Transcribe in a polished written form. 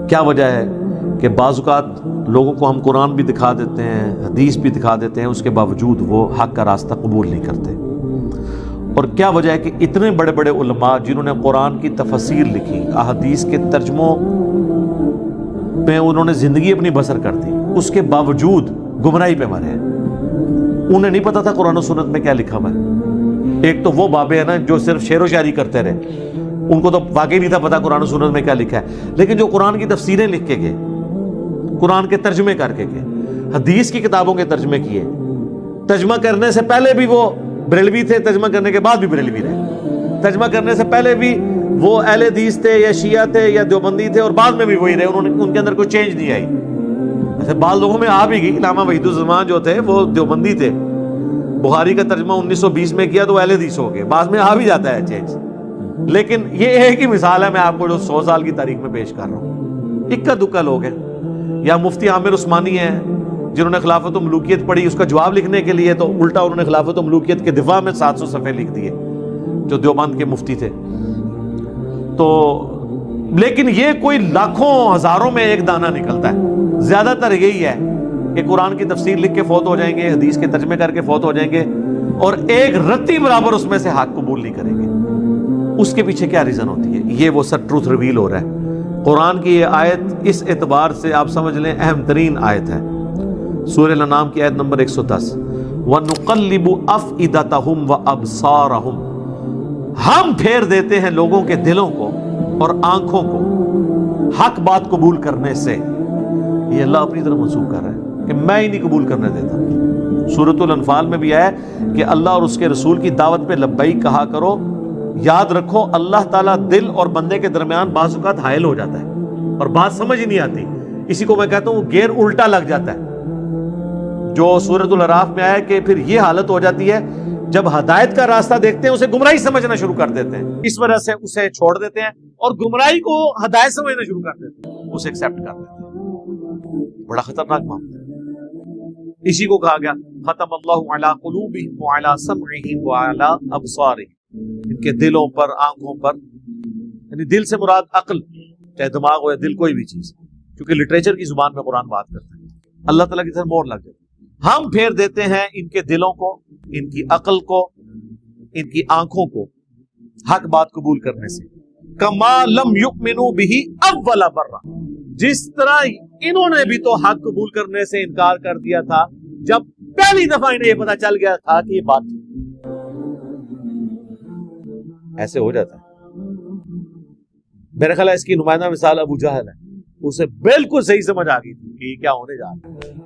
کیا وجہ ہے کہ بعض اوقات لوگوں کو ہم قرآن بھی دکھا دیتے ہیں، حدیث بھی دکھا دیتے ہیں، اس کے باوجود وہ حق کا راستہ قبول نہیں کرتے؟ اور کیا وجہ ہے کہ اتنے بڑے بڑے علماء جنہوں نے قرآن کی تفسیر لکھی، احادیث کے ترجموں پہ انہوں نے زندگی اپنی بسر کر دی، اس کے باوجود گمراہی پہ مرے ہیں؟ انہیں نہیں پتا تھا قرآن و سنت میں کیا لکھا ہوا ہے۔ ایک تو وہ بابے ہیں نا جو صرف شعر و شاعری کرتے رہے، ان کو تو واقعی نہیں تھا پتا قرآن و سنت میں کیا لکھا ہے، لیکن جو قرآن کی تفسیریں لکھ کے گئے، قرآن کے ترجمے کر کے گئے، حدیث کی کتابوں کے ترجمے کیے، ترجمہ کرنے سے پہلے بھی وہ بریلوی تھے، ترجمہ کرنے کے بعد بھی بریلوی رہے، ترجمہ کرنے سے پہلے بھی وہ اہل حدیث تھے یا شیعہ تھے یا دیوبندی تھے، اور بعد میں بھی وہی رہے، ان کے اندر کوئی چینج نہیں آئی۔ ایسے بعض لوگوں میں آ بھی گئی، علامہ وحید الزمان جو تھے وہ دیوبندی تھے، بخاری کا ترجمہ 1920 میں کیا تو اہل حدیث ہو گئے، بعض میں آ بھی جاتا ہے چینج، لیکن یہ ایک ہی مثال ہے میں آپ کو جو 100 سال کی تاریخ میں پیش کر رہا ہوں۔ اکا دکا لوگ ہیں، یا مفتی عامر عثمانی ہیں جنہوں نے خلافت و ملوکیت پڑھی، اس کا جواب لکھنے کے لیے تو الٹا انہوں نے خلافت و ملوکیت کے دفاع میں 700 صفحے لکھ دیے، جو دیوبند کے مفتی تھے۔ تو لیکن یہ کوئی لاکھوں ہزاروں میں ایک دانہ نکلتا ہے، زیادہ تر یہی ہے کہ قرآن کی تفسیر لکھ کے فوت ہو جائیں گے، حدیث کے ترجمے کر کے فوت ہو جائیں گے، اور ایک رتی برابر اس میں سے حق قبول نہیں کریں گے۔ اس کے پیچھے کیا ریزن ہوتی ہے؟ یہ وہ سر ٹروتھ ریویل ہو رہا ہے۔ قرآن کی یہ آیت اس اعتبار سے آپ سمجھ لیں اہم ترین آیت ہے، سورہ الانعام کی آیت نمبر 110، وَنُقَلِّبُ أَفْئِدَتَهُمْ وَأَبْصَارَهُمْ، ہم پھیر دیتے ہیں لوگوں کے دلوں کو اور آنکھوں کو حق بات قبول کرنے سے۔ یہ اللہ اپنی طرف منسوخ کر رہا ہے کہ میں ہی نہیں قبول کرنے دیتا۔ سورۃ الانفال میں بھی ہے کہ اللہ اور اس کے رسول کی دعوت پہ لبیک کہا کرو۔ یاد رکھو اللہ تعالیٰ دل اور بندے کے درمیان بعض اوقات حائل ہو جاتا ہے اور بات سمجھ ہی نہیں آتی، اسی کو میں کہتا ہوں گیئر الٹا لگ جاتا ہے، جو سورۃ الاعراف میں آیا کہ پھر یہ حالت ہو جاتی ہے جب ہدایت کا راستہ دیکھتے ہیں اسے گمراہی سمجھنا شروع کر دیتے ہیں، اس وجہ سے اسے چھوڑ دیتے ہیں اور گمراہی کو ہدایت سمجھنا شروع کر دیتے ہیں، اسے ایکسیپٹ کر دیتے ہیں۔ بڑا خطرناک معاملہ ہے۔ اسی کو کہا گیا ختم اللہ علی قلوبہم وعلی سمعہم وعلی ابصارہم، ان کے دلوں پر، آنکھوں پر، یعنی دل سے مراد عقل، چاہے دماغ ہو یا دل، کوئی بھی چیز، کیونکہ لٹریچر کی زبان میں قرآن بات کرتا ہے، اللہ تعالیٰ کی طرف مور لگ جاتی ہے۔ ہم پھیر دیتے ہیں ان کے دلوں کو، ان کی عقل کو، ان کی آنکھوں کو حق بات قبول کرنے سے، کما لم یؤمنوا بہ اول مرہ، جس طرح انہوں نے بھی تو حق قبول کرنے سے انکار کر دیا تھا جب پہلی دفعہ انہیں یہ پتا چل گیا تھا کہ یہ بات تھی۔ ایسے ہو جاتا ہے۔ میرا خیال ہے اس کی نمائندہ مثال ابو جہل ہے، اسے بالکل صحیح سمجھ آ گئی تھی کہ یہ کیا ہونے جا رہا ہے۔